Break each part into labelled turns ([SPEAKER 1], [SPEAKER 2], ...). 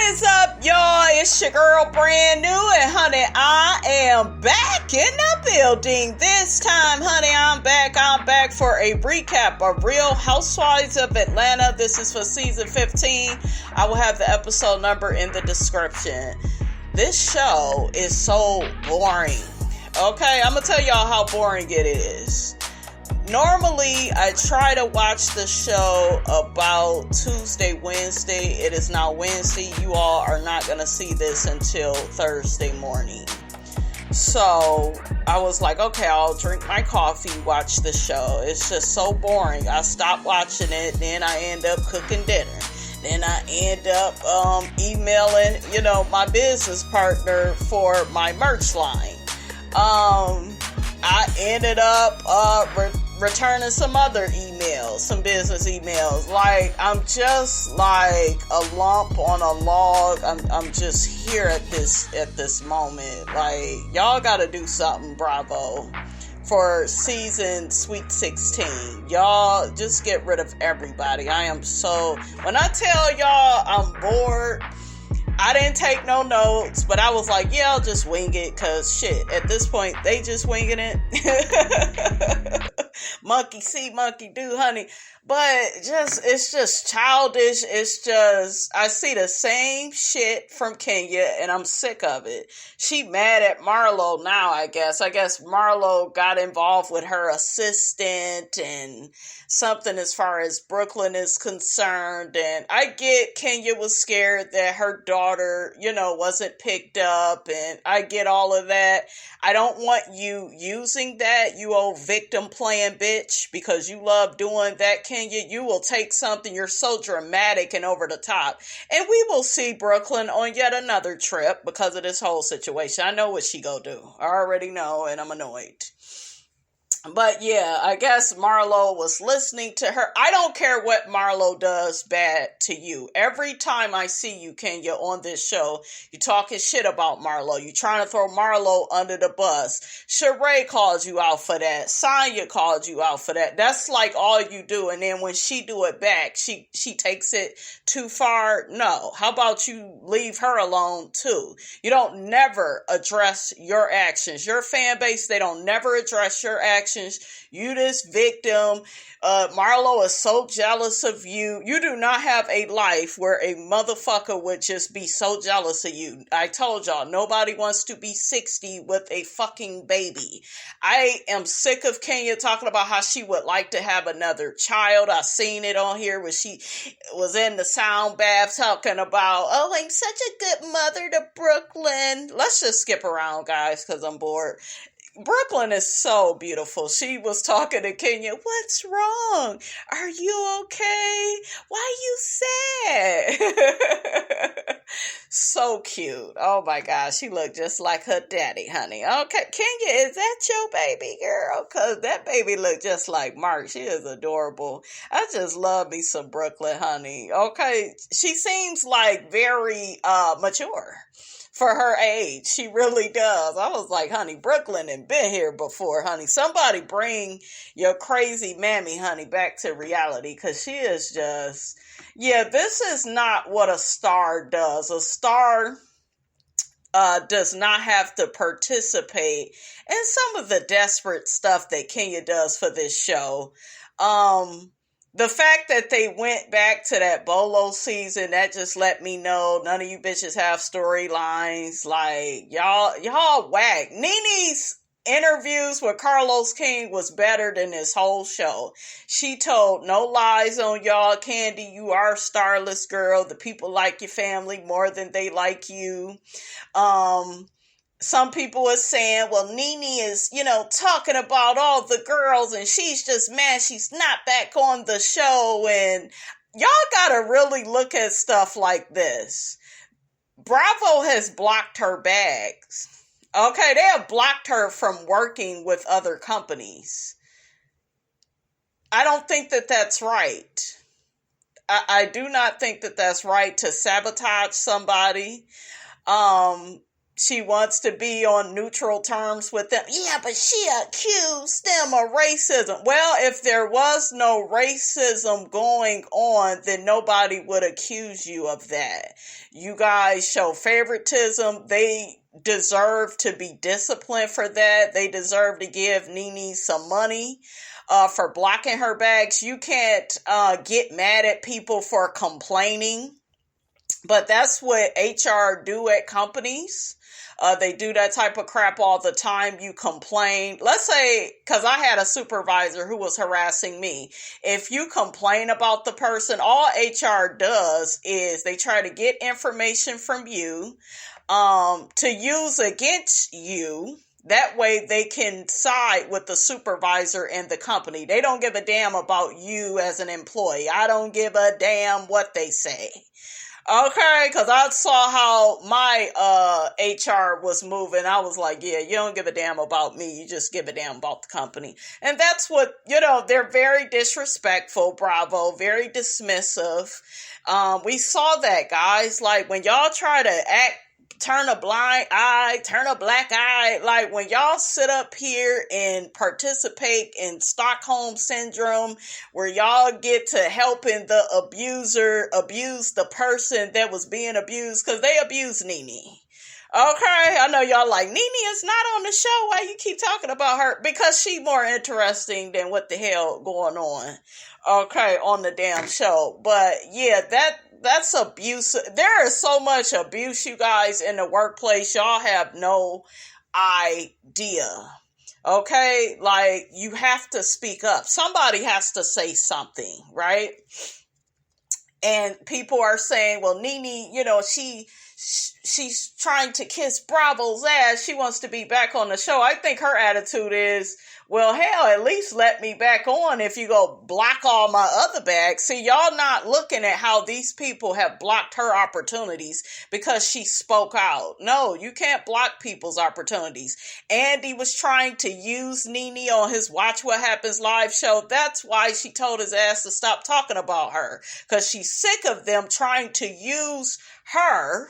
[SPEAKER 1] is up, y'all? It's your girl, brand new, and honey, I am back in the building. This time, honey, I'm back for a recap of Real Housewives of Atlanta. This is for season 15. I will have the episode number in the description. This show is so boring. Okay, I'm gonna tell y'all how boring it is. Normally, I try to watch the show about Tuesday, Wednesday. It is now Wednesday. You all are not going to see this until Thursday morning. So, I was like, okay, I'll drink my coffee, watch the show. It's just so boring. I stop watching it, then I end up cooking dinner. Then I end up emailing, my business partner for my merch line. I ended up returning some other emails, some business emails. Like, I'm just like a lump on a log. I'm just here at this moment. Like, y'all gotta do something, Bravo, for season Sweet 16. Y'all just get rid of everybody. When I tell y'all I'm bored, I didn't take no notes, but I was like, yeah, I'll just wing it, because shit, at this point, they just winging it. Monkey see, monkey do, honey. But it's just childish. It's just, I see the same shit from Kenya, and I'm sick of it. She mad at MARLO now, I guess. I guess MARLO got involved with her assistant and something as far as Brooklyn is concerned. And I get Kenya was scared that her daughter, wasn't picked up, and I get all of that. I don't want you using that, you old victim playing bitch, because you love doing that, Kenya. You will take something, you're so dramatic and over the top. And we will see Brooklyn on yet another trip because of this whole situation. I know what she go do. I already know, and I'm annoyed. But yeah, I guess MARLO was listening to her. I don't care what MARLO does bad to you. Every time I see you, Kenya, on this show, you talking shit about MARLO. You trying to throw MARLO under the bus. Sheree called you out for that. Sonya called you out for that. That's like all you do. And then when she do it back, she takes it too far. No. How about you leave her alone too? You don't never address your actions. Your fan base, they don't never address your actions. You this victim. MARLO is so jealous of you. You do not have a life where a motherfucker would just be so jealous of you. I told y'all, nobody wants to be 60 with a fucking baby. I am sick of Kenya talking about how she would like to have another child. I seen it on here where she was in the sound bath talking about, oh, I'm such a good mother to Brooklyn. Let's just skip around, guys, because I'm bored. Brooklyn is so beautiful. She was talking to Kenya. What's wrong? Are you okay? Why you sad? So cute. Oh my gosh. She looked just like her daddy, honey. Okay. Kenya, is that your baby girl? Because that baby looked just like Mark. She is adorable. I just love me some Brooklyn, honey. Okay. She seems like very mature for her age. She really does. I was like, honey, Brooklyn ain't been here before, honey. Somebody bring your crazy mammy, honey, back to reality, because she is just, this is not what a star does. A star does not have to participate in some of the desperate stuff that Kenya does for this show. The fact that they went back to that Bolo season, that just let me know none of you bitches have storylines. Like, y'all whack. Nene's interviews with Carlos King was better than this whole show. She told no lies on y'all. KANDI, you are a starless girl. The people like your family more than they like you. Some people are saying, well, Nene is, talking about all the girls and she's just mad she's not back on the show. And y'all gotta really look at stuff like this. Bravo has blocked her bags. Okay, they have blocked her from working with other companies. I don't think that that's right. I do not think that that's right to sabotage somebody. she wants to be on neutral terms with them. Yeah, but she accused them of racism. Well, if there was no racism going on, then nobody would accuse you of that. You guys show favoritism. They deserve to be disciplined for that. They deserve to give Nene some money for blocking her bags. You can't get mad at people for complaining. But that's what HR do at companies. They do that type of crap all the time. You complain. Let's say, because I had a supervisor who was harassing me. If you complain about the person, all HR does is they try to get information from you to use against you. That way they can side with the supervisor and the company. They don't give a damn about you as an employee. I don't give a damn what they say. Okay, because I saw how my HR was moving. I was like, yeah, you don't give a damn about me. You just give a damn about the company. And that's what, they're very disrespectful, Bravo, very dismissive. We saw that, guys. Like, when y'all try to turn a blind eye, turn a black eye, like when y'all sit up here and participate in Stockholm Syndrome, where y'all get to helping the abuser abuse the person that was being abused, because they abused Nene. Okay, I know y'all like, Nene is not on the show. Why you keep talking about her? Because she more interesting than what the hell going on, okay, on the damn show. But yeah, that's abuse. There is so much abuse, you guys, in the workplace. Y'all have no idea. Okay, like, you have to speak up. Somebody has to say something, right? And people are saying, well, Nene, she's trying to kiss Bravo's ass. She wants to be back on the show. I think her attitude is, well, hell, at least let me back on if you go block all my other bags. See, y'all not looking at how these people have blocked her opportunities because she spoke out. No, you can't block people's opportunities. Andy was trying to use Nene on his Watch What Happens live show. That's why she told his ass to stop talking about her, because she's sick of them trying to use her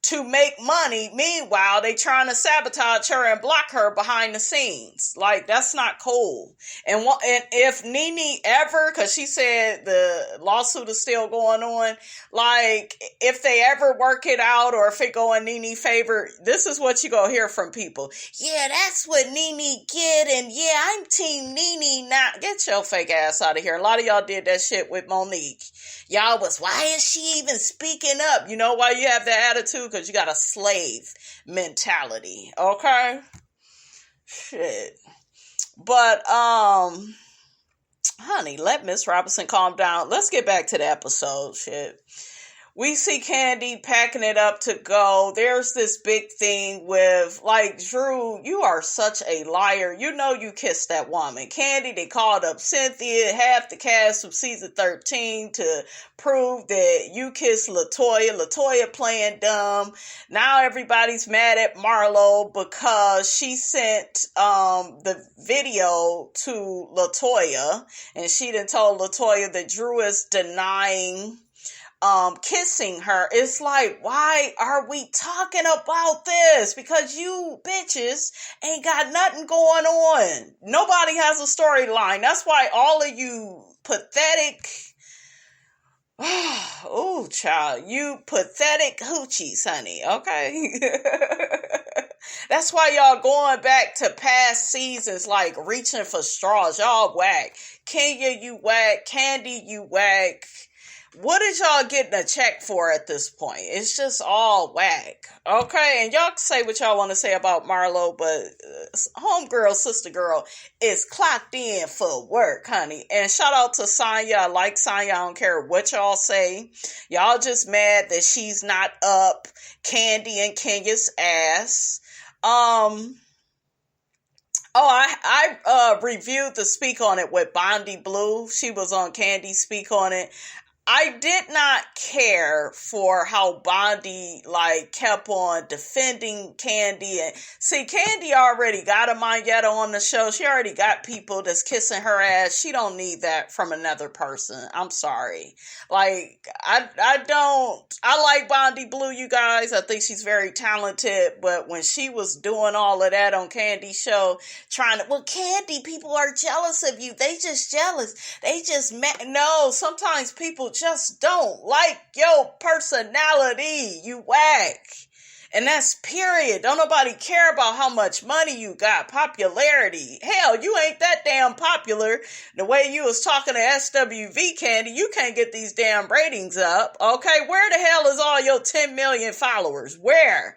[SPEAKER 1] to make money. Meanwhile, they trying to sabotage her and block her behind the scenes. Like, that's not cool. And if Nene ever, because she said the lawsuit is still going on, like, if they ever work it out or if it go in Nene's favor, this is what you gonna hear from people. Yeah, that's what Nene get, and yeah, I'm team Nene now. Get your fake ass out of here. A lot of y'all did that shit with Monique. Y'all was, why is she even speaking up? You know why you have that attitude? Because you got a slave mentality, okay? Shit. But, honey, let Miss Robinson calm down. Let's get back to the episode, shit. We see KANDI packing it up to go. There's this big thing with, like, Drew, you are such a liar. You know you kissed that woman. KANDI, they called up Cynthia, half the cast of season 13 to prove that you kissed LATOYA. LATOYA playing dumb. Now everybody's mad at MARLO because she sent the video to LATOYA, and she done told LATOYA that Drew is denying kissing her. It's like, why are we talking about this? Because you bitches ain't got nothing going on. Nobody has a storyline. That's why all of you pathetic, oh child, you pathetic hoochies, honey, okay? That's why y'all going back to past seasons, like reaching for straws. Y'all whack. Kenya, you whack. KANDI, you whack. What is y'all getting a check for at this point? It's just all whack. Okay, and y'all can say what y'all want to say about MARLO, but homegirl, sister girl is clocked in for work, honey. And shout out to Sonya. I like Sonya. I don't care what y'all say. Y'all just mad that she's not up KANDI and Kenya's ass. I reviewed the Speak On It with Bondi Blue. She was on KANDI Speak On It. I did not care for how Bondi like kept on defending Kandi, and see, Kandi already got a Mayetta on the show. She already got people that's kissing her ass. She don't need that from another person. I'm sorry. Like I like Bondi Blue, you guys. I think she's very talented, but when she was doing all of that on Kandi's show, well, Kandi, people are jealous of you. They just jealous. They just no, sometimes people just don't like your personality, you whack. And that's period. Don't nobody care about how much money you got, popularity. Hell, you ain't that damn popular. The way you was talking to SWV, Kandi, you can't get these damn ratings up. Okay, where the hell is all your 10 million followers? Where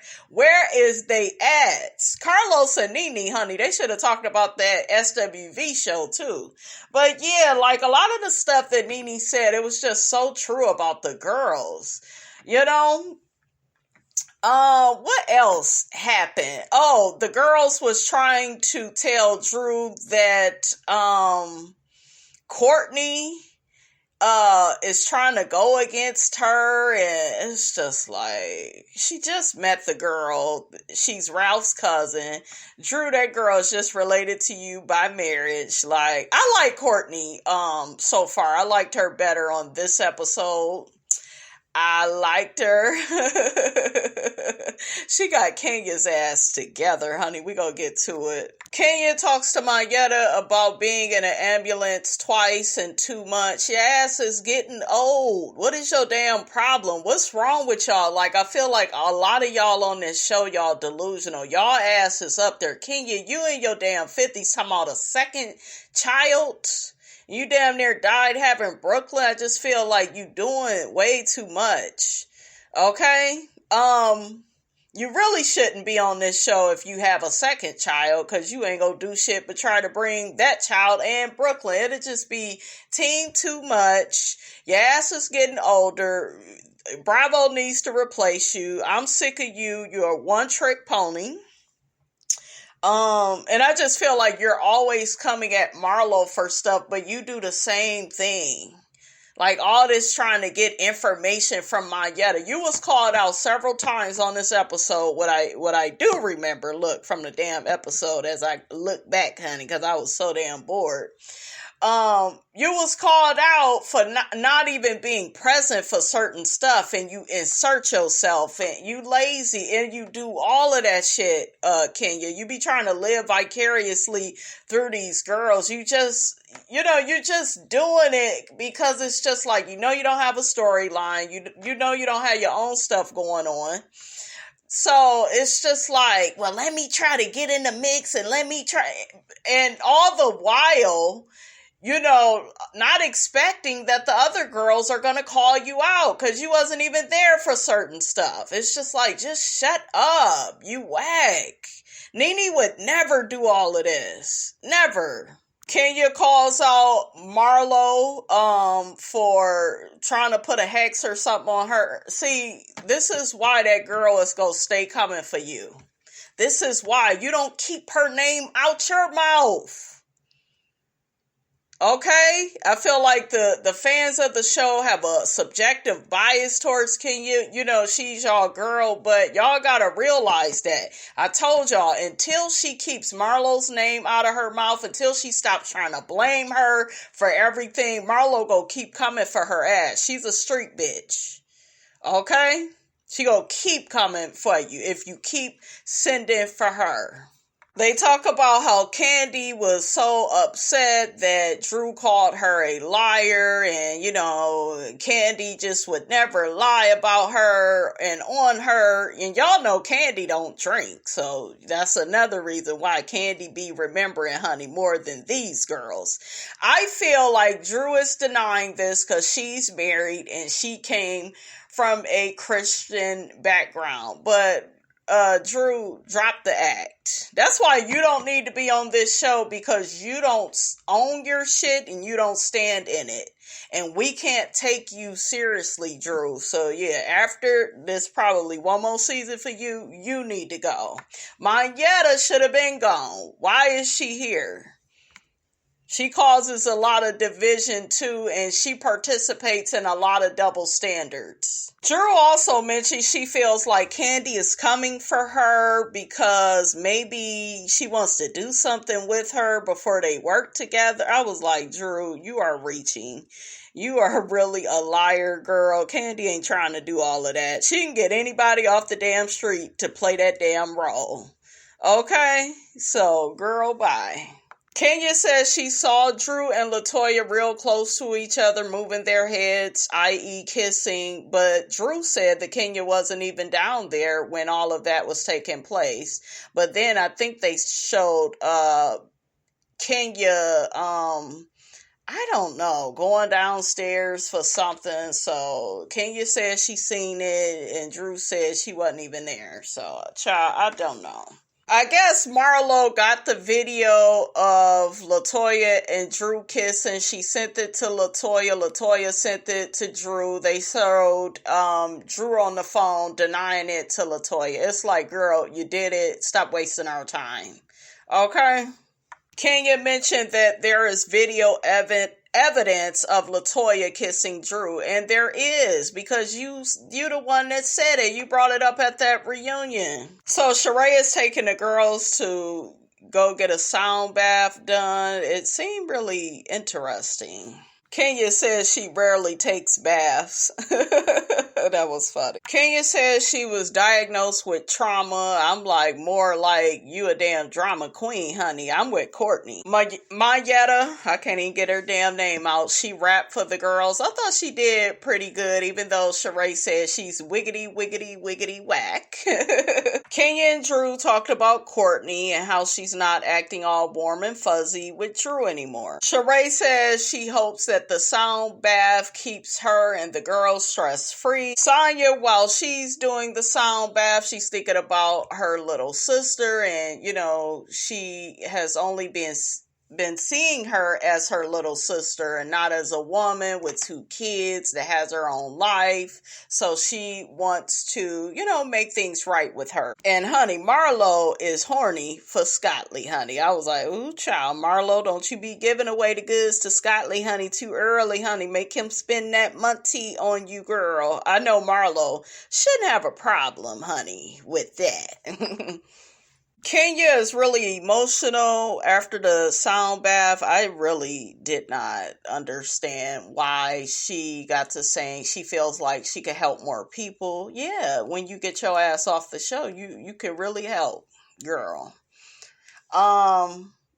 [SPEAKER 1] is they ads? Carlos and Nene, honey, they should have talked about that SWV show too. But yeah, like a lot of the stuff that Nene said, it was just so true about the girls. You know? What else happened? Oh, the girls was trying to tell Drew that, COURTNEY, is trying to go against her, and it's just like, she just met the girl. She's Ralph's cousin. Drew, that girl is just related to you by marriage. Like, I like COURTNEY, so far. I liked her better on this episode. I liked her. She got Kenya's ass together, honey. We gonna get to it. Kenya talks to Mayetta about being in an ambulance twice in 2 months. Your ass is getting old. What is your damn problem? What's wrong with y'all? Like, I feel like a lot of y'all on this show, y'all delusional. Y'all ass is up there. Kenya, you in your damn 50s talking about a second child? You damn near died having Brooklyn. I just feel like you doing way too much. Okay? You really shouldn't be on this show if you have a second child, because you ain't gonna do shit but try to bring that child and Brooklyn. It'll just be team too much. Your ass is getting older. Bravo needs to replace you. I'm sick of you. You're a one-trick pony. And I just feel like you're always coming at Marlo for stuff, but you do the same thing. Like all this trying to get information from Mayetta. You was called out several times on this episode. What I do remember, look, from the damn episode as I look back, honey, because I was so damn bored. You was called out for not even being present for certain stuff, and you insert yourself, and you lazy, and you do all of that shit, Kenya. You be trying to live vicariously through these girls. You just, you're just doing it because it's just like, you don't have a storyline. You don't have your own stuff going on. So it's just like, well, let me try to get in the mix and and all the while, not expecting that the other girls are going to call you out because you wasn't even there for certain stuff. It's just like, just shut up, you whack. Nene would never do all of this. Never. Kenya calls out Marlo for trying to put a hex or something on her. See, this is why that girl is going to stay coming for you. This is why you don't keep her name out your mouth. Okay, I feel like the fans of the show have a subjective bias towards Kenya. She's y'all girl, but y'all gotta realize that. I told y'all, until she keeps Marlo's name out of her mouth, until she stops trying to blame her for everything, Marlo go keep coming for her ass. She's a street bitch. Okay? She gonna keep coming for you if you keep sending for her. They talk about how Kandi was so upset that Drew called her a liar, and, Kandi just would never lie about her and on her. And y'all know Kandi don't drink, so that's another reason why Kandi be remembering, honey, more than these girls. I feel like Drew is denying this because she's married and she came from a Christian background, but Drew, drop the act. That's why you don't need to be on this show, because you don't own your shit and you don't stand in it. And we can't take you seriously, Drew. So yeah, after this probably one more season for you, you need to go. Mayetta should have been gone. Why is she here? She causes a lot of division too, and she participates in a lot of double standards. Drew also mentioned she feels like KANDI is coming for her because maybe she wants to do something with her before they work together. I was like, Drew, you are reaching. You are really a liar, girl. KANDI ain't trying to do all of that. She can get anybody off the damn street to play that damn role. Okay? So, girl, bye. Kenya says she saw Drew and LATOYA real close to each other, moving their heads, i.e. kissing, but Drew said that Kenya wasn't even down there when all of that was taking place. But then I think they showed Kenya, I don't know, going downstairs for something. So Kenya said she seen it, and Drew said she wasn't even there. So, child, I don't know. I guess MARLO got the video of LATOYA and Drew kissing. She sent it to LATOYA. LATOYA sent it to Drew. They showed Drew on the phone denying it to LATOYA. It's like, girl, you did it. Stop wasting our time. Okay? Kenya mentioned that there is video evidence of LATOYA kissing Drew, and there is, because you the one that said it. You brought it up at that reunion. So Sheree is taking the girls to go get a sound bath done. It seemed really interesting. Kenya says she rarely takes baths. That was funny. Kenya says she was diagnosed with trauma. I'm like, more like you a damn drama queen, honey. I'm with Courtney. Mayetta, I can't even get her damn name out. She rapped for the girls. I thought she did pretty good, even though Sheree said she's wiggity, wiggity, wiggity whack. Kenya and Drew talked about Courtney and how she's not acting all warm and fuzzy with Drew anymore. Sheree says she hopes that the sound bath keeps her and the girls stress-free. Sonya, while she's doing the sound bath, she's thinking about her little sister, and, she has only been seeing her as her little sister and not as a woman with 2 kids that has her own life. So she wants to, make things right with her. And honey, MARLO is horny for Scottley, honey. I was like, ooh, child, MARLO, don't you be giving away the goods to Scottley, honey, too early, honey. Make him spend that money on you, girl. I know MARLO shouldn't have a problem, honey, with that. Kenya is really emotional after the sound bath. I really did not understand why she got to saying she feels like she could help more people. Yeah, when you get your ass off the show, you can really help, girl.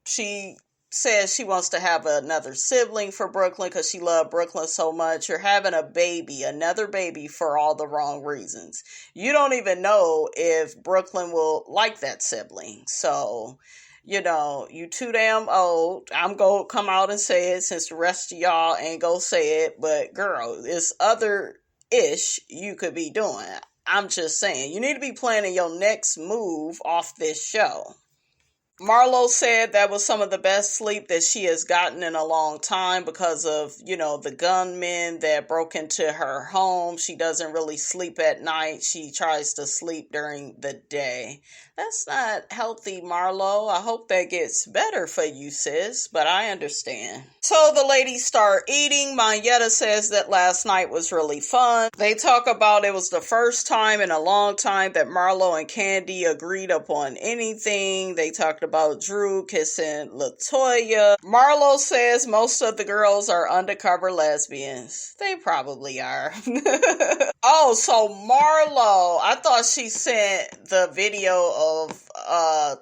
[SPEAKER 1] She says she wants to have another sibling for Brooklyn because she loved Brooklyn so much. You're having another baby for all the wrong reasons. You don't even know if Brooklyn will like that sibling. So, you too damn old. I'm going to come out and say it since the rest of y'all ain't going to say it. But girl, it's other-ish you could be doing. I'm just saying, you need to be planning your next move off this show. MARLO said that was some of the best sleep that she has gotten in a long time because of, the gunmen that broke into her home. She doesn't really sleep at night. She tries to sleep during the day. That's not healthy, MARLO. I hope that gets better for you, sis, but I understand. So the ladies start eating. Mayetta says that last night was really fun. They talk about it was the first time in a long time that MARLO and KANDI agreed upon anything. They talked about Drew kissing LATOYA. MARLO says most of the girls are undercover lesbians. They probably are. Oh, so MARLO, I thought she sent the video of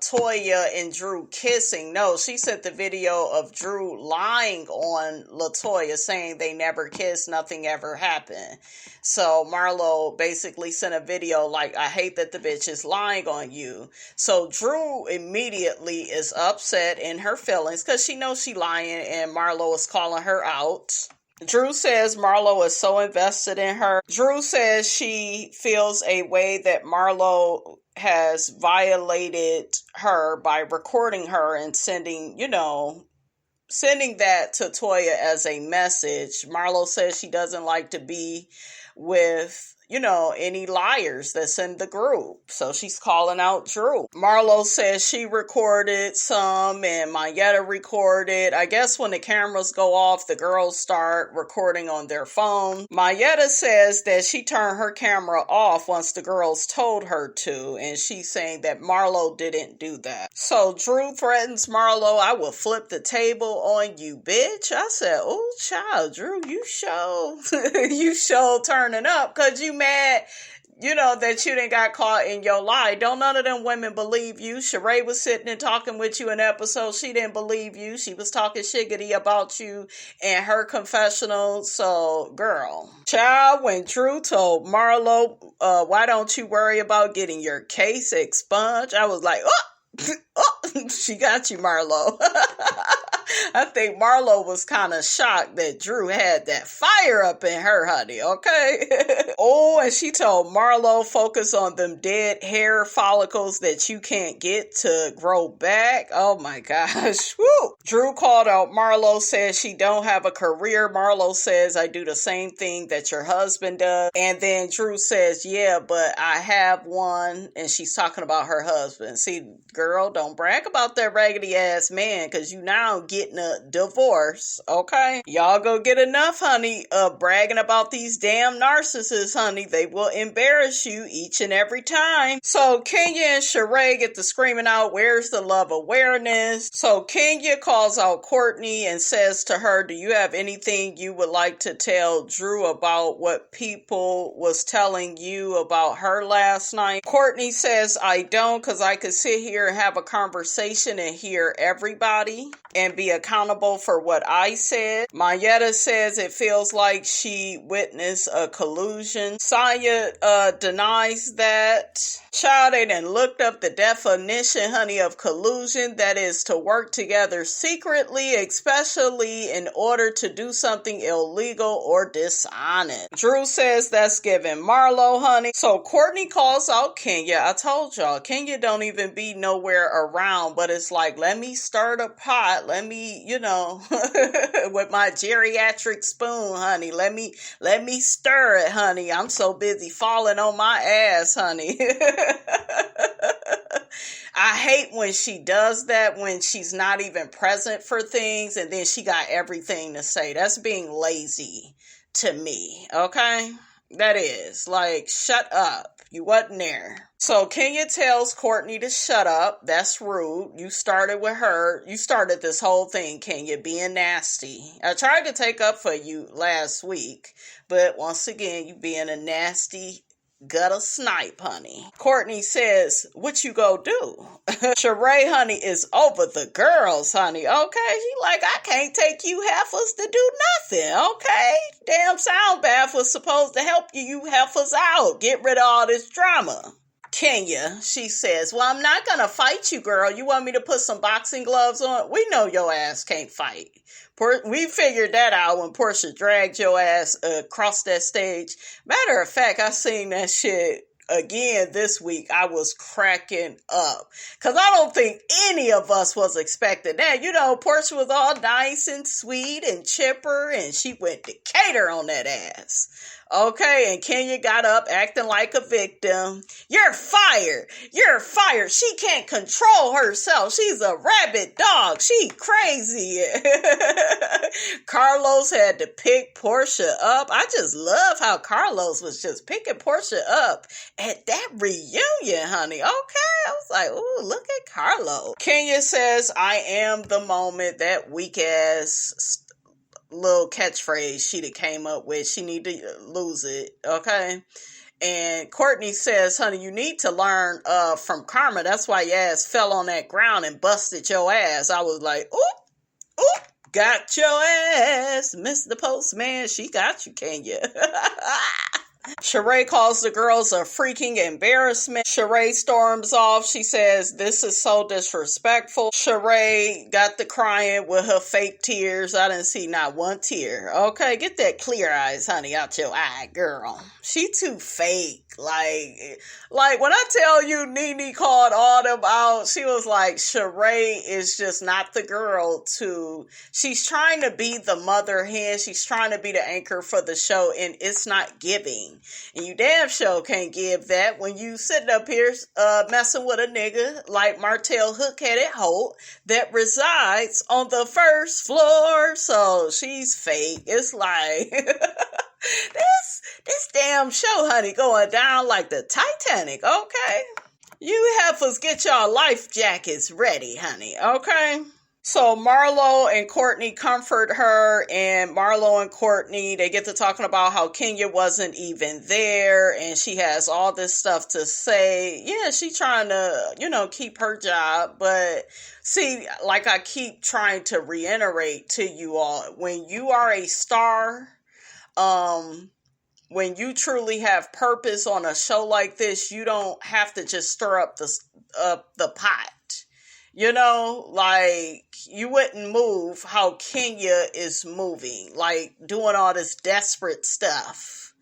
[SPEAKER 1] Toya and Drew kissing. No, she sent the video of Drew lying on LATOYA saying they never kissed, nothing ever happened. So MARLO basically sent a video like, I hate that the bitch is lying on you. So Drew immediately is upset in her feelings because she knows she lying and MARLO is calling her out. Drew says MARLO is so invested in her. Drew says she feels a way that MARLO has violated her by recording her and sending that to Toya as a message. MARLO says she doesn't like to be with any liars that's in the group. So she's calling out Drew. Marlo says she recorded some and Mayetta recorded. I guess when the cameras go off, the girls start recording on their phone. Mayetta says that she turned her camera off once the girls told her to, and she's saying that Marlo didn't do that. So Drew threatens Marlo, I will flip the table on you, bitch. I said, oh, child, Drew, you show turning up because you mad, that you done got caught in your lie. Don't none of them women believe you. Sheree was sitting and talking with you in the episode. She didn't believe you. She was talking shiggity about you in her confessional. So, girl. Child, when Drew told Marlo, why don't you worry about getting your case expunged? I was like, she got you, Marlo. I think Marlo was kind of shocked that Drew had that fire up in her, honey, okay? Oh, and she told Marlo, focus on them dead hair follicles that you can't get to grow back. Oh my gosh. Woo. Drew called out Marlo, says she don't have a career. Marlo says, I do the same thing that your husband does. And then Drew says, yeah, but I have one. And she's talking about her husband. See, girl, don't brag about that raggedy ass man, because you now getting a divorce, okay? Y'all go get enough, honey, of bragging about these damn narcissists, honey. They will embarrass you each and every time. So Kenya and Sheree get to screaming out, where's the love awareness? So Kenya calls out Courtney and says to her, do you have anything you would like to tell Drew about what people was telling you about her last night? Courtney says, I don't, because I could sit here and have a conversation and hear everybody and be accountable for what I said. Mayetta says it feels like she witnessed a collusion. Saya denies that. Child, they done looked up the definition, honey, of collusion. That is to work together secretly, especially in order to do something illegal or dishonest. Drew says that's giving Marlo, honey. So Courtney calls out Kenya. I told y'all, Kenya don't even be nowhere around, but it's like, let me stir the pot. Let me, with my geriatric spoon, honey. Let me stir it, honey. I'm so busy falling on my ass, honey. I hate when she does that, when she's not even present for things and then she got everything to say. That's being lazy to me, okay? That is, like, shut up. You wasn't there. So Kenya tells Courtney to shut up. That's rude. You started with her. You started this whole thing, Kenya, being nasty. I tried to take up for you last week, but once again, you being a nasty gutter snipe, honey. Courtney says, what you go do? Sheree, honey, is over the girls, honey, okay? She like, I can't take you heifers to do nothing, okay? Damn sound bath was supposed to help you heifers out. Get rid of all this drama. Kenya, she says, well, I'm not going to fight you, girl. You want me to put some boxing gloves on? We know your ass can't fight. We figured that out when Portia dragged your ass across that stage. Matter of fact, I seen that shit again this week. I was cracking up because I don't think any of us was expecting that. Portia was all nice and sweet and chipper, and she went to cater on that ass. Okay, and Kenya got up acting like a victim. You're fired. You're fired. She can't control herself. She's a rabid dog. She crazy. Carlos had to pick Portia up. I just love how Carlos was just picking Portia up at that reunion, honey. Okay, I was like, ooh, look at Carlos. Kenya says, I am the moment. That weak ass little catchphrase she'd have came up with. She need to lose it, okay? And Courtney says, honey, you need to learn from karma. That's why your ass fell on that ground and busted your ass. I was like, oop, got your ass, Mr. Postman. She got you, Kenya. Sheree calls the girls a freaking embarrassment. Sheree storms off. She says, this is so disrespectful. Sheree got the crying with her fake tears. I didn't see not one tear. Okay, get that clear eyes, honey, out your eye, girl. She too fake. Like when I tell you Nene called all them out, she was like, Sheree is just not the girl she's trying to be the mother hen. She's trying to be the anchor for the show, and it's not giving. king. And you damn sure can't give that when you sitting up here messing with a nigga like Martell Hook-Headed Holt that resides on the first floor. So she's fake. It's like this damn show, honey, going down like the Titanic, okay? You heifers get y'all life jackets ready, honey, okay? So Marlo and Courtney comfort her, and Marlo and Courtney, they get to talking about how Kenya wasn't even there, and she has all this stuff to say. Yeah, she trying to, keep her job, but see, like I keep trying to reiterate to you all, when you are a star, when you truly have purpose on a show like this, you don't have to just stir up the pot. Like you wouldn't move how Kenya is moving, like doing all this desperate stuff.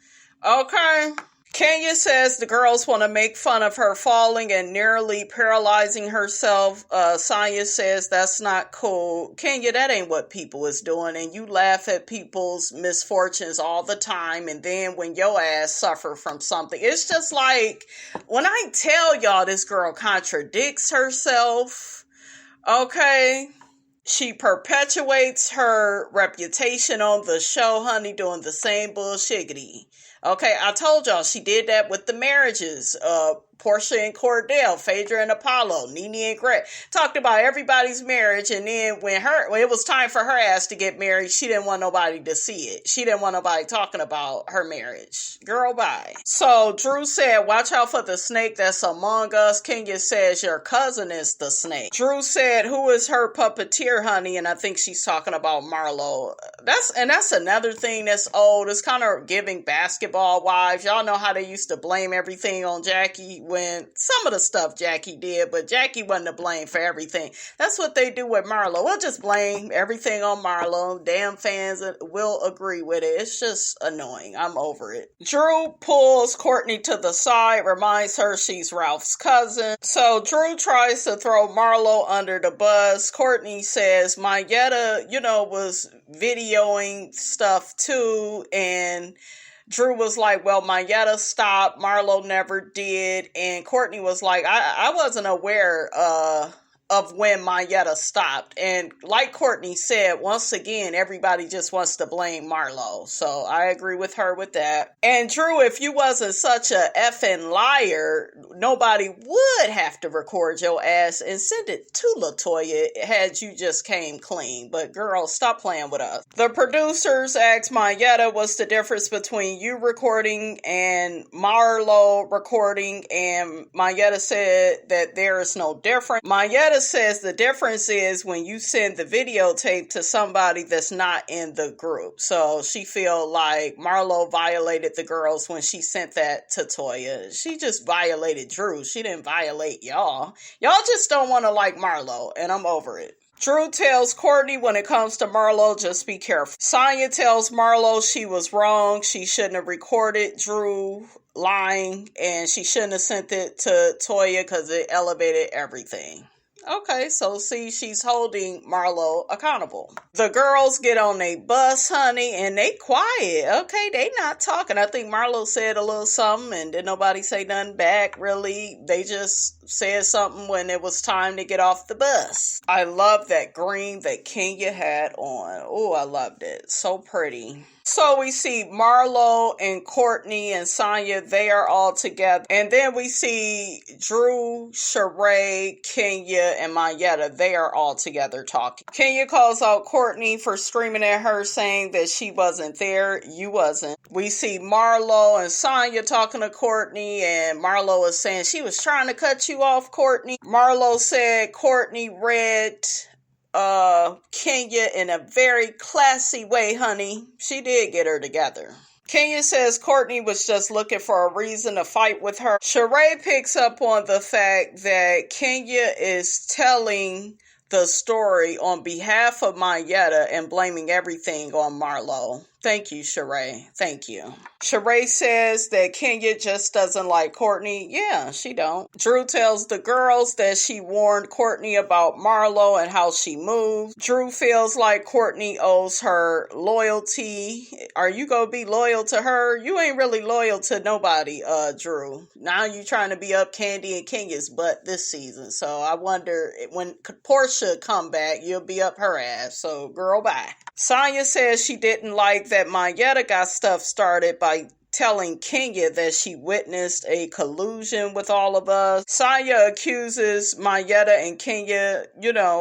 [SPEAKER 1] Okay. Kenya says the girls want to make fun of her falling and nearly paralyzing herself. Sonya says that's not cool. Kenya, that ain't what people is doing. And you laugh at people's misfortunes all the time. And then when your ass suffer from something, it's just like when I tell y'all this girl contradicts herself. Okay. She perpetuates her reputation on the show, honey, doing the same bullshiggity. Okay, I told y'all she did that with the marriages. Portia and Cordell, Phaedra and Apollo, Nene and Greg. Talked about everybody's marriage, and then when it was time for her ass to get married, she didn't want nobody to see it. She didn't want nobody talking about her marriage. Girl, bye. So Drew said, watch out for the snake that's among us. Kenya says, your cousin is the snake. Drew said, who is her puppeteer, honey? And I think she's talking about Marlo. That's another thing that's old. It's kind of giving Basketball Wives. Y'all know how they used to blame everything on Jackie when some of the stuff Jackie did, but Jackie wasn't to blame for everything. That's what they do with Marlo. We'll just blame everything on Marlo. Damn fans will agree with it. It's just annoying. I'm over it. Drew pulls Courtney to the side, reminds her she's Ralph's cousin. So Drew tries to throw Marlo under the bus. Courtney says Mayetta, was videoing stuff too, and Drew was like, well, Mayetta stopped. Marlo never did. And Courtney was like, I wasn't aware of when Mayetta stopped. And like Courtney said, once again, everybody just wants to blame Marlo. So I agree with her with that. And Drew, if you wasn't such a effing liar, nobody would have to record your ass and send it to LATOYA had you just came clean. But girl, stop playing with us. The producers asked Mayetta what's the difference between you recording and Marlo recording, and Mayetta said that there is no difference. Mayetta says the difference is when you send the videotape to somebody that's not in the group. So she feel like Marlo violated the girls when she sent that to Toya. She just violated Drew. She didn't violate y'all. Y'all just don't want to like Marlo, and I'm over it. Drew tells Courtney when it comes to Marlo, just be careful. Sonya tells Marlo she was wrong. She shouldn't have recorded Drew lying, and she shouldn't have sent it to Toya because it elevated everything. Okay, so see, she's holding Marlo accountable. The girls get on a bus, honey, and they quiet. Okay, they not talking. I think Marlo said a little something, and didn't nobody say nothing back, really. They just said something when it was time to get off the bus. I love that green that Kenya had on. Oh, I loved it. So pretty. So we see Marlo and Courtney and Sonya, they are all together. And then we see Drew, Sheree, Kenya, and Mayetta. They are all together talking. Kenya calls out Courtney for screaming at her, saying that she wasn't there. You wasn't. We see Marlo and Sonya talking to Courtney, and Marlo is saying she was trying to cut you off, Courtney. Marlo said Courtney read Kenya in a very classy way, honey. She did get her together. Kenya says Courtney was just looking for a reason to fight with her. Sheree picks up on the fact that Kenya is telling the story on behalf of Mayetta and blaming everything on Marlo. Thank you, Sheree. Thank you. Sheree says that Kenya just doesn't like Courtney. Yeah, she don't. Drew tells the girls that she warned Courtney about Marlo and how she moves. Drew feels like Courtney owes her loyalty. Are you gonna be loyal to her? You ain't really loyal to nobody, Drew. Now you trying to be up Kandi and Kenya's butt this season. So I wonder when Portia come back, you'll be up her ass. So girl, bye. Sonya says she didn't like that Mayetta got stuff started by telling Kenya that she witnessed a collusion with all of us. Sonya accuses Mayetta and Kenya,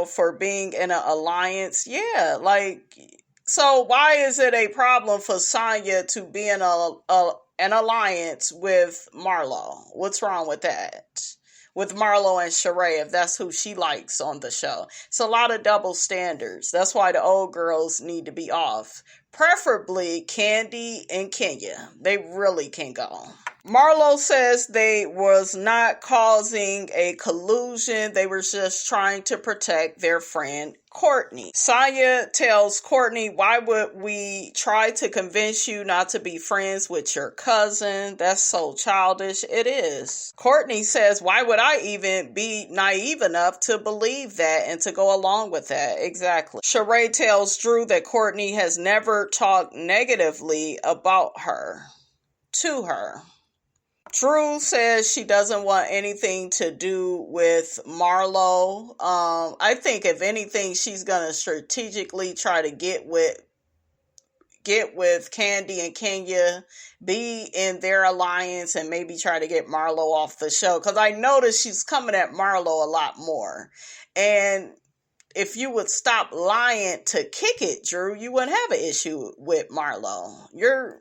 [SPEAKER 1] for being in an alliance. Yeah, so why is it a problem for Sonya to be in an alliance with Marlo? What's wrong with that? With Marlo and Sheree, if that's who she likes on the show. It's a lot of double standards. That's why the old girls need to be off. Preferably Kandi and Kenya. They really can go. Marlo says they was not causing a collusion. They were just trying to protect their friend Courtney. Sonya tells Courtney, why would we try to convince you not to be friends with your cousin? That's so childish. It is. Courtney says, why would I even be naive enough to believe that and to go along with that? Exactly. Sheree tells Drew that Courtney has never talked negatively about her to her. Drew says she doesn't want anything to do with Marlo. I think if anything, she's going to strategically try to get with Kandi and Kenya, be in their alliance, and maybe try to get Marlo off the show. Because I noticed she's coming at Marlo a lot more. And if you would stop lying to kick it, Drew, you wouldn't have an issue with Marlo. You're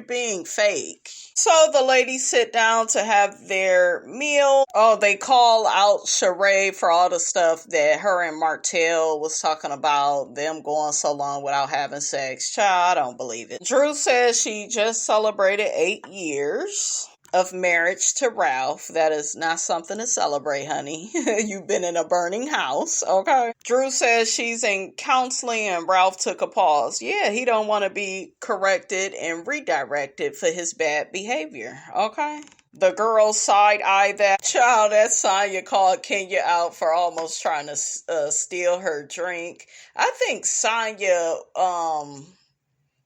[SPEAKER 1] being fake. So the ladies sit down to have their meal. Oh, they call out Sheree for all the stuff that her and Martell was talking about, them going so long without having sex. Child, I don't believe it. Drew says she just celebrated 8 years of marriage to Ralph. That is not something to celebrate, honey. You've been in a burning house, okay? Drew says she's in counseling and Ralph took a pause. Yeah, he don't want to be corrected and redirected for his bad behavior, okay? The girls side-eye that child. That Sonya called Kenya out for almost trying to steal her drink. I think Sonya,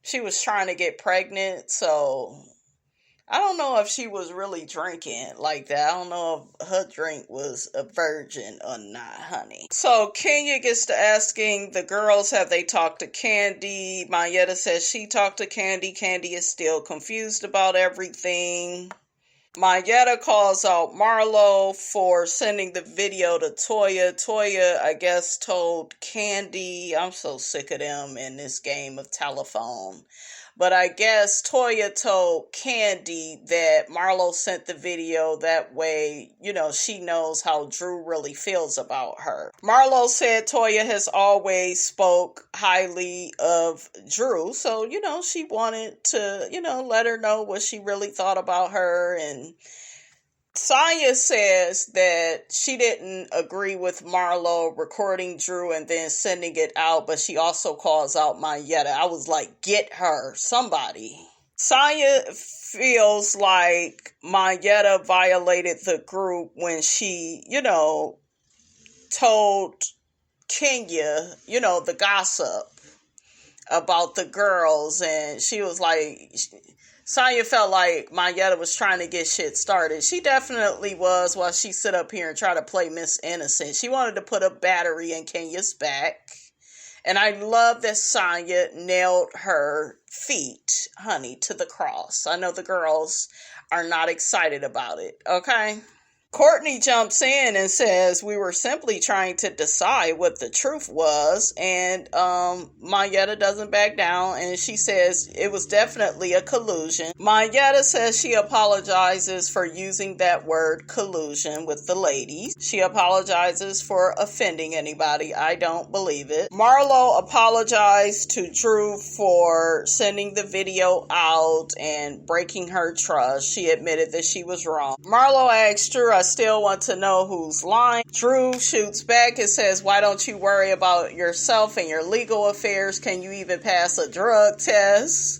[SPEAKER 1] she was trying to get pregnant, so I don't know if she was really drinking like that. I don't know if her drink was a virgin or not, honey. So Kenya gets to asking the girls, have they talked to Kandi? Mayetta says she talked to Kandi. Kandi is still confused about everything. Mayetta calls out Marlo for sending the video to Toya. Toya, I guess, told Kandi. I'm so sick of them in this game of telephone. But I guess Toya told Kandi that Marlo sent the video that way, she knows how Drew really feels about her. Marlo said Toya has always spoke highly of Drew. So, she wanted to, let her know what she really thought about her. And Sonya says that she didn't agree with Marlo recording Drew and then sending it out, but she also calls out Mayetta. I was like, get her, somebody. Sonya feels like Mayetta violated the group when she, told Kenya, the gossip about the girls, and she was like, Sonya felt like Mayetta was trying to get shit started. She definitely was, while she sit up here and try to play Miss Innocent. She wanted to put a battery in Kenya's back. And I love that Sonya nailed her feet, honey, to the cross. I know the girls are not excited about it, okay? Courtney jumps in and says, we were simply trying to decide what the truth was, and Mayetta doesn't back down, and she says it was definitely a collusion. Mayetta says she apologizes for using that word collusion with the ladies. She apologizes for offending anybody. I don't believe it. Marlo apologized to Drew for sending the video out and breaking her trust. She admitted that she was wrong. Marlo asked Drew, I still want to know who's lying. Drew shoots back and says, why don't you worry about yourself and your legal affairs? Can you even pass a drug test?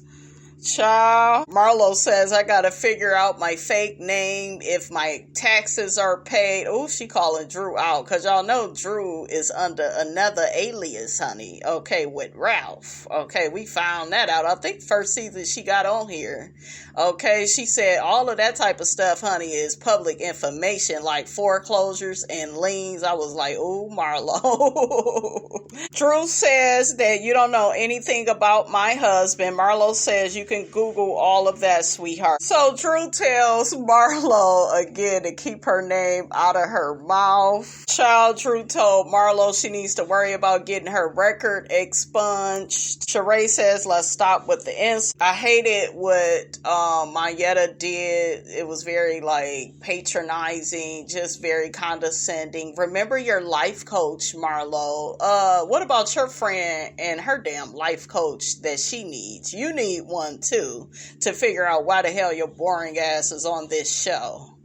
[SPEAKER 1] Child. Marlo says, I gotta figure out my fake name if my taxes are paid. Oh, she calling Drew out, because y'all know Drew is under another alias, honey. Okay, with Ralph. Okay, we found that out. I think first season she got on here. Okay, she said all of that type of stuff, honey, is public information, like foreclosures and liens. I was like, ooh, Marlo. Drew says that you don't know anything about my husband. Marlo says you can Google all of that, sweetheart. So Drew tells Marlo again to keep her name out of her mouth. Child, Drew told Marlo she needs to worry about getting her record expunged. Sheree says, let's stop with the ins. I hated what Mayetta did. It was very patronizing, just very condescending. Remember your life coach, Marlo. What about your friend and her damn life coach that she needs? You need one too, to figure out why the hell your boring ass is on this show.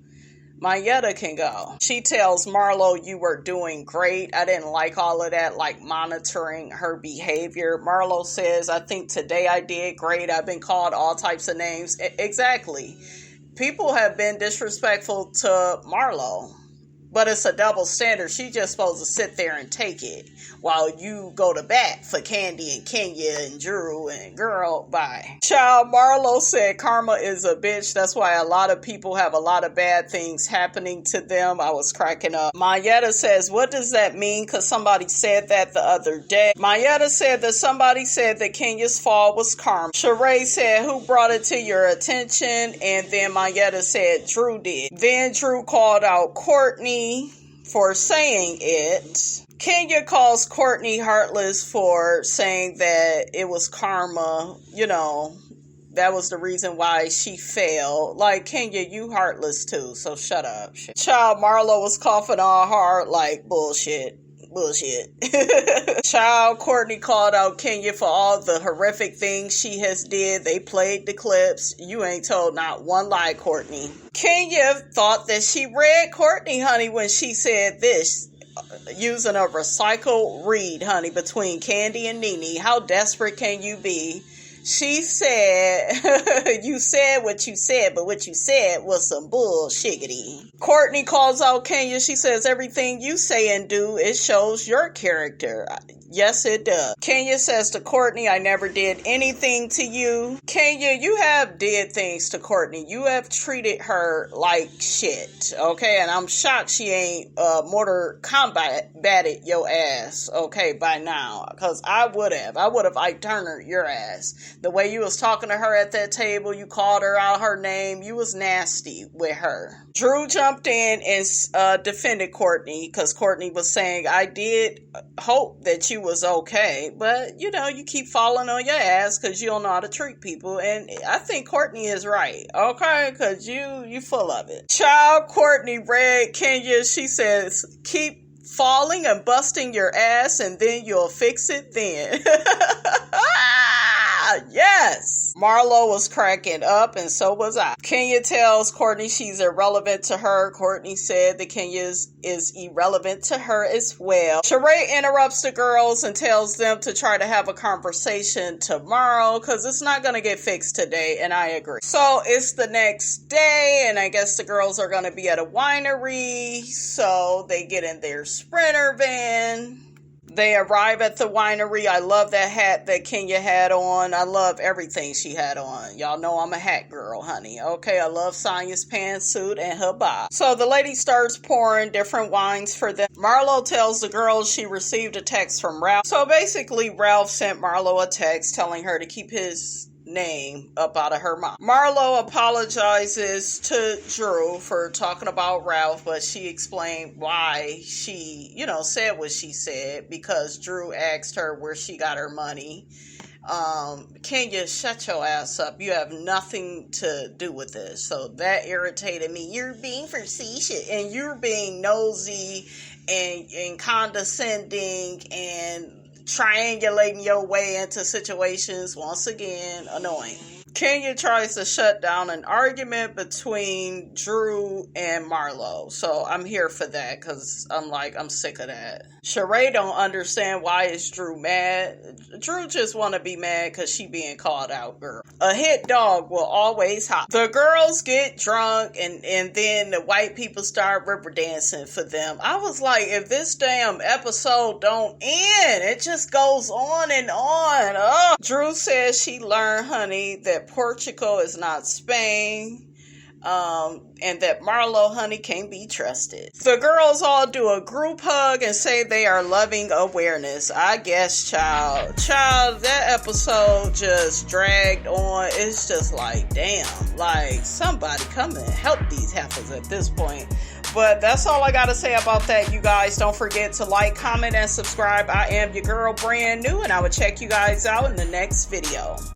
[SPEAKER 1] Mayetta can go. She tells Marlo, you were doing great. I didn't like all of that, monitoring her behavior. Marlo says, I think today I did great. I've been called all types of names. Exactly. People have been disrespectful to Marlo, but it's a double standard. She's just supposed to sit there and take it while you go to bat for KANDI and Kenya and Drew and girl, bye. Child, Marlo said karma is a bitch. That's why a lot of people have a lot of bad things happening to them. I was cracking up. Mayetta says, what does that mean? Because somebody said that the other day. Mayetta said that somebody said that Kenya's fall was karma. Sheree said, who brought it to your attention? And then Mayetta said, Drew did. Then Drew called out Courtney for saying it. Kenya calls Courtney heartless for saying that it was karma, that was the reason why she failed. Kenya, you heartless too, so shut up. Child, Marlo was coughing all hard bullshit. Child, Courtney called out Kenya for all the horrific things she has did. They played the clips. You ain't told not one lie, Courtney. Kenya thought that she read Courtney, honey, when she said this. Using a recycled read, honey, between KANDI and Nene. How desperate can you be? She said, you said what you said, but what you said was some bullshiggity. Courtney calls out Kenya. She says, everything you say and do, it shows your character. Yes, it does. Kenya says to Courtney, I never did anything to you. Kenya, you have did things to Courtney. You have treated her like shit, okay? And I'm shocked she ain't Mortal Kombat-batted your ass, okay, by now. Because I would have Ike Turner your ass. The way you was talking to her at that table, you called her out her name. You was nasty with her. Drew jumped in and defended Courtney because Courtney was saying, I did hope that you was okay, but you keep falling on your ass because you don't know how to treat people. And I think Courtney is right, okay? Because you full of it. Child, Courtney read Kenya. She says, keep falling and busting your ass and then you'll fix it then. Yes. Marlo was cracking up and so was I. Kenya tells Courtney she's irrelevant to her. Courtney said that Kenya is irrelevant to her as well. Sheree interrupts the girls and tells them to try to have a conversation tomorrow because it's not going to get fixed today, and I agree. So it's the next day, and I guess the girls are going to be at a winery, so they get in their Sprinter van. They arrive at the winery. I love that hat that Kenya had on. I love everything she had on. Y'all know I'm a hat girl, honey. Okay, I love Sonya's pantsuit and her bob. So the lady starts pouring different wines for them. Marlo tells the girls she received a text from Ralph. So basically, Ralph sent Marlo a text telling her to keep his name up out of her mouth. Marlo apologizes to Drew for talking about Ralph, but she explained why she, said what she said, because Drew asked her where she got her money. Kenya, shut your ass up. You have nothing to do with this. So that irritated me. You're being facetious and you're being nosy and condescending and triangulating your way into situations, once again, annoying. Kenya tries to shut down an argument between Drew and Marlo. So I'm here for that because I'm sick of that. Sheree don't understand why is Drew mad. Drew just want to be mad because she being called out, girl. A hit dog will always hop. The girls get drunk and then the white people start river dancing for them. I was like, if this damn episode don't end, it just goes on and on. Ugh. Drew says she learned, honey, that Portugal is not Spain. And that Marlo, honey, can't be trusted. The girls all do a group hug and say they are loving awareness. I guess, child, that episode just dragged on. It's just like, damn, like somebody come and help these heifers at this point. But that's all I got to say about that, you guys. Don't forget to like, comment, and subscribe. I am your girl, brand new, and I will check you guys out in the next video.